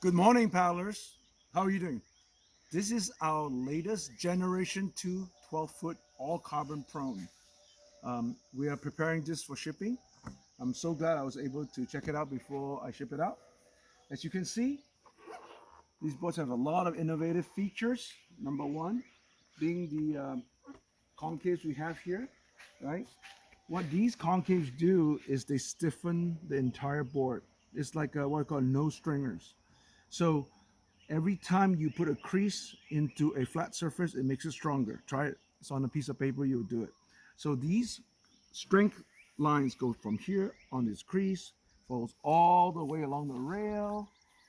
Good morning, paddlers. How are you doing? This is our latest Generation 2 12-foot all carbon prone. We are preparing this for shipping. I'm so glad I was able to check it out before I ship it out. As you can see, these boats have a lot of innovative features. Number one being the concaves we have here, right? What these concaves do is they stiffen the entire board. It's like what I call nose stringers. So every time you put a crease into a flat surface, it makes it stronger. Try it. It's on a piece of paper, you'll do it. So these strength lines go from here on this crease, follows all the way along the rail,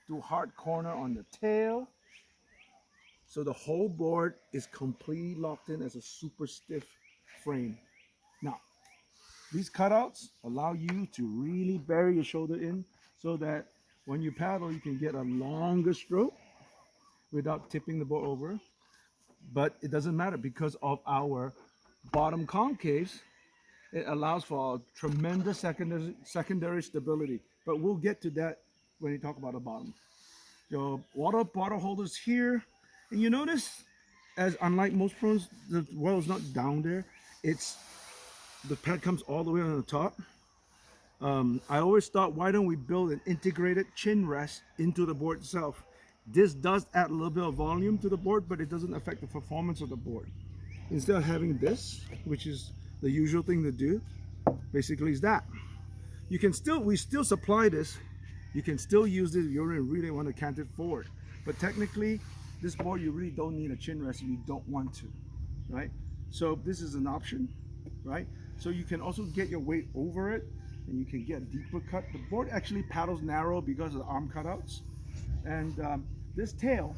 to a hard corner on the tail. So the whole board is completely locked in as a super stiff frame. Now, these cutouts allow you to really bury your shoulder in so that when you paddle, you can get a longer stroke without tipping the boat over. But it doesn't matter because of our bottom concaves. It allows for tremendous secondary stability. But we'll get to that when we talk about the bottom. Your water bottle holders here. And you notice, as unlike most prones, the well is not down there. It's the pad comes all the way on the top. I always thought, why don't we build an integrated chin rest into the board itself? This does add a little bit of volume to the board, but it doesn't affect the performance of the board. Instead of having this, which is the usual thing to do, basically is that. We still supply this. You can still use this if you really want to cant it forward. But technically, this board, you really don't need a chin rest if you don't want to, right? So this is an option, right? So you can also get your weight over it, and you can get a deeper cut. The board actually paddles narrow because of the arm cutouts. And this tail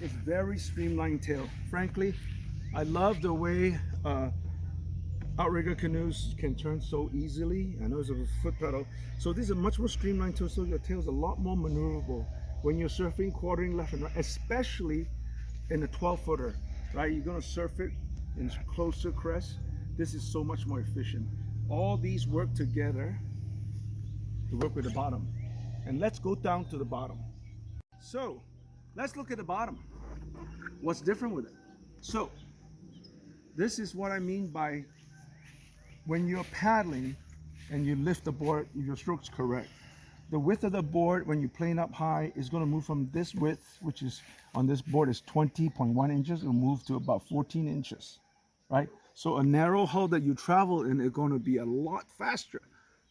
is very streamlined tail. Frankly, I love the way outrigger canoes can turn so easily. I know it's a foot pedal. So this is a much more streamlined tail, so your tail is a lot more maneuverable when you're surfing, quartering left and right, especially in a 12-footer, right? You're gonna surf it in closer crest. This is so much more efficient. All these work together to work with the bottom. And let's go down to the bottom. So let's look at the bottom. What's different with it? So this is what I mean by when you're paddling and you lift the board, your stroke's correct. The width of the board when you plane up high is going to move from this width, which is on this board is 20.1 inches. It'll move to about 14 inches, right? So a narrow hull that you travel in is going to be a lot faster.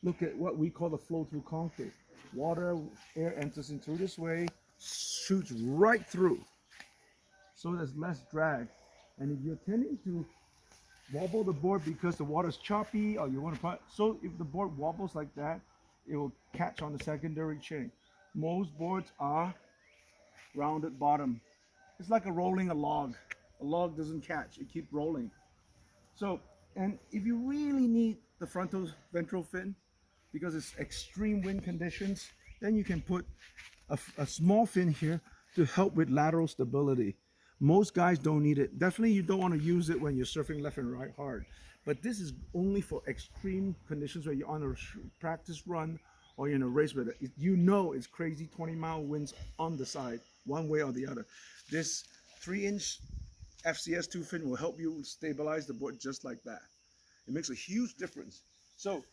Look at what we call the flow through concave. Water, air enters in through this way, shoots right through. So there's less drag. And if you're tending to wobble the board because the water's choppy or you want to put, so if the board wobbles like that, it will catch on the secondary chain. Most boards are rounded bottom. It's like rolling a log. A log doesn't catch, it keeps rolling. So, and if you really need the frontal ventral fin, because it's extreme wind conditions, then you can put a small fin here to help with lateral stability. Most guys don't need it. Definitely you don't want to use it when you're surfing left and right hard. But this is only for extreme conditions where you're on a practice run or you're in a race with it. You know it's crazy 20-mile winds on the side, one way or the other. This 3-inch FCS2 fin will help you stabilize the board just like that. It makes a huge difference. So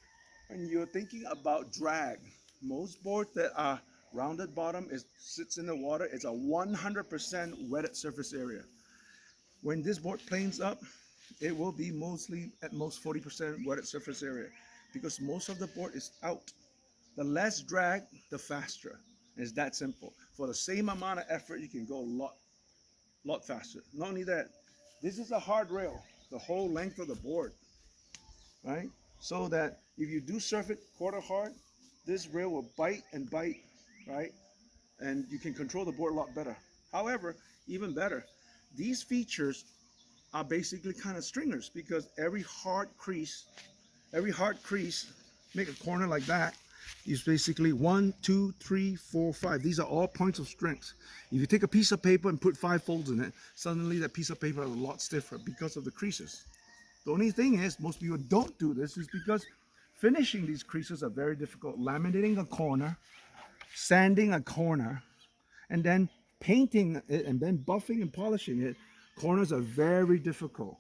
when you're thinking about drag, most boards that are rounded bottom sits in the water. It's a 100% wetted surface area. When this board planes up, it will be mostly at most 40% wetted surface area because most of the board is out. The less drag, the faster. It's that simple. For the same amount of effort, you can go a lot faster. Not only that, this is a hard rail, the whole length of the board, right? So that if you do surf it quarter hard, this rail will bite and bite, right? And you can control the board a lot better. However, even better, these features are basically kind of stringers because every hard crease, make a corner like that, is basically 1, 2, 3, 4, 5. These are all points of strength. If you take a piece of paper and put 5 folds in it, suddenly that piece of paper is a lot stiffer because of the creases. The only thing is, most people don't do this is because finishing these creases are very difficult. Laminating a corner sanding a corner and then painting it and then buffing and polishing it, corners are very difficult.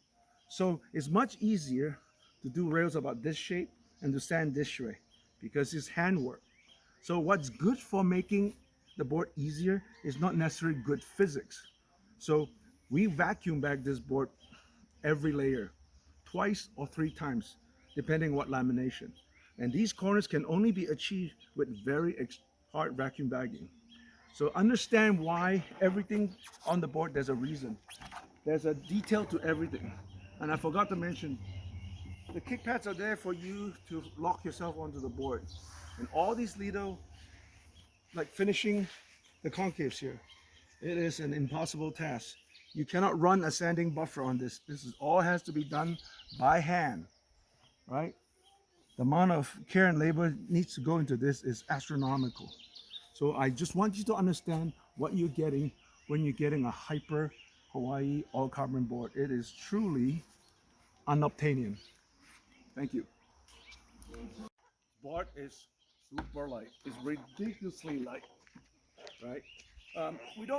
So it's much easier to do rails about this shape and to sand this way because it's handwork. So what's good for making the board easier is not necessarily good physics. So we vacuum bag this board every layer, twice or three times, depending what lamination. And these corners can only be achieved with very hard vacuum bagging. So understand why everything on the board, there's a reason. There's a detail to everything. And I forgot to mention, the kick pads are there for you to lock yourself onto the board. And all these little, like finishing the concaves here, it is an impossible task. You cannot run a sanding buffer on this. This is all has to be done by hand, right? The amount of care and labor needs to go into this is astronomical. So I just want you to understand what you're getting when you're getting a Hyper Hawaii all carbon board. It is truly unobtainium. Thank you. Board is super light. It's ridiculously light, right?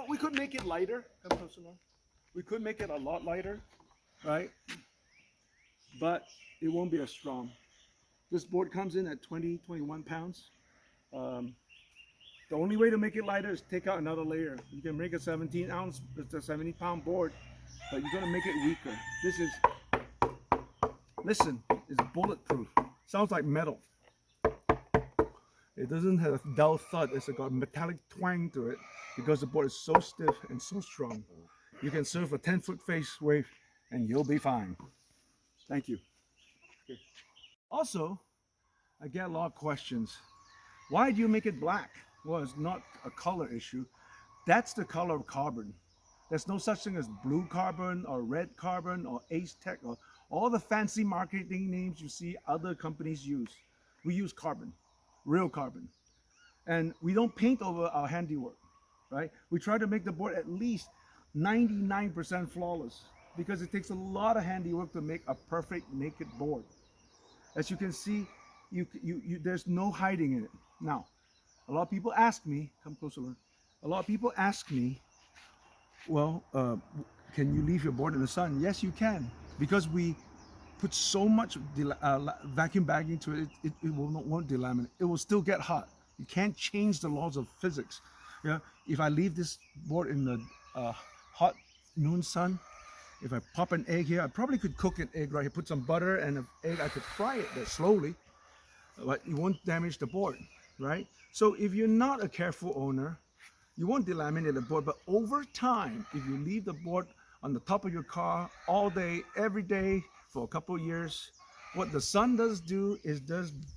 We could make it lighter. Come closer now. We could make it a lot lighter, right? But it won't be as strong. This board comes in at 20, 21 pounds. The only way to make it lighter is take out another layer. You can make a 17 ounce, it's a 70-pound board, but you're gonna make it weaker. This is, listen, it's bulletproof. Sounds like metal. It doesn't have a dull thud. It's got a metallic twang to it because the board is so stiff and so strong. You can surf a 10-foot face wave and you'll be fine. Thank you. Okay. Also, I get a lot of questions. Why do you make it black? Well, it's not a color issue. That's the color of carbon. There's no such thing as blue carbon or red carbon or Ace Tech or all the fancy marketing names you see other companies use. We use carbon, real carbon. And we don't paint over our handiwork, right? We try to make the board at least 99% flawless because it takes a lot of handiwork to make a perfect naked board. As you can see, there's no hiding in it. Now, a lot of people ask me, come closer, Lord. A lot of people ask me, well, can you leave your board in the sun? Yes, you can, because we put so much vacuum bagging to it, it won't delaminate. It will still get hot. You can't change the laws of physics. Yeah, if I leave this board in the hot noon sun, if I pop an egg here, I probably could cook an egg right here, put some butter and an egg, I could fry it there slowly, but it won't damage the board, right? So if you're not a careful owner, you won't delaminate the board, but over time, if you leave the board on the top of your car all day, every day for a couple of years, what the sun does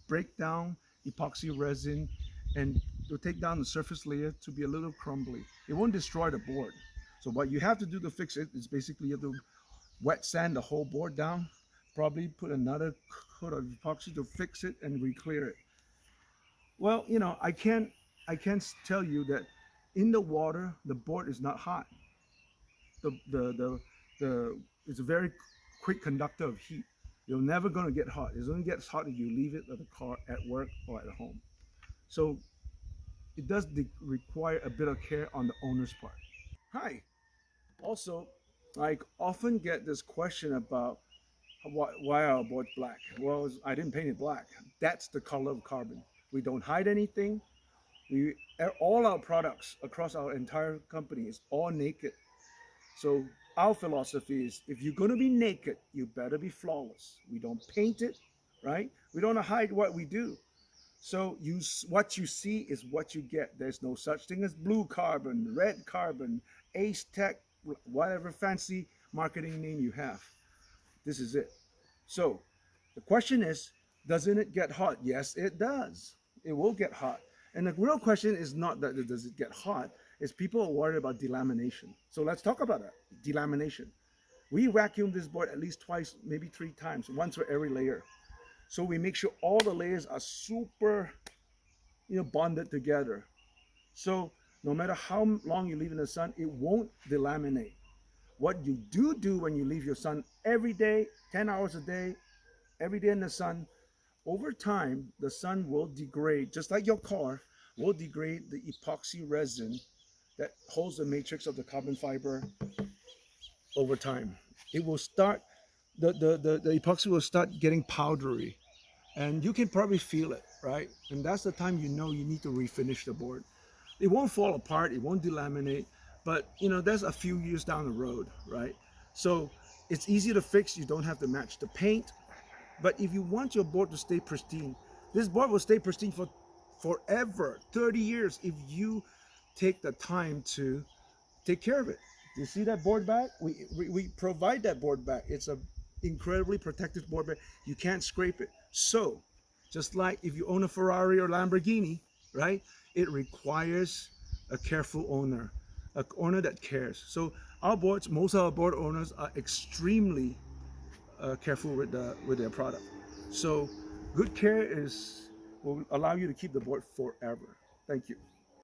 break down epoxy resin and it'll take down the surface layer to be a little crumbly. It won't destroy the board. So what you have to do to fix it is basically you have to wet sand the whole board down, probably put another coat of epoxy to fix it and re-clear it. Well, you know, I can't tell you that in the water the board is not hot. It's a very quick conductor of heat. You're never going to get hot. It's only gets hot if you leave it at the car, at work, or at home. So it does require a bit of care on the owner's part. Hi. Also, I often get this question about why are our boards black? Well, I didn't paint it black. That's the color of carbon. We don't hide anything. All our products across our entire company is all naked. So our philosophy is if you're going to be naked, you better be flawless. We don't paint it, right? We don't hide what we do. So what you see is what you get. There's no such thing as blue carbon, red carbon, Ace Tech, whatever fancy marketing name you have. This is it. So the question is, doesn't it get hot? Yes, it does. It will get hot. And the real question is not that does it get hot, it's people are worried about delamination. So let's talk about that, delamination. We vacuum this board at least twice, maybe three times, once for every layer. So we make sure all the layers are super, bonded together. So no matter how long you leave in the sun, it won't delaminate. What you do when you leave your sun every day, 10 hours a day, every day in the sun, over time, the sun will degrade, just like your car. will degrade the epoxy resin that holds the matrix of the carbon fiber over time. It will start, the epoxy will start getting powdery, and you can probably feel it, right? And that's the time you know you need to refinish the board. It won't fall apart, it won't delaminate, but that's a few years down the road, right? So it's easy to fix. You don't have to match the paint. But if you want your board to stay pristine, this board will stay pristine for forever, 30 years, if you take the time to take care of it. Do you see that board back? We provide that board back. It's a incredibly protected board back. You can't scrape it. So, just like if you own a Ferrari or Lamborghini, right? It requires a careful owner, an owner that cares. So our boards, most of our board owners are extremely careful with their product. So good care will allow you to keep the board forever. Thank you.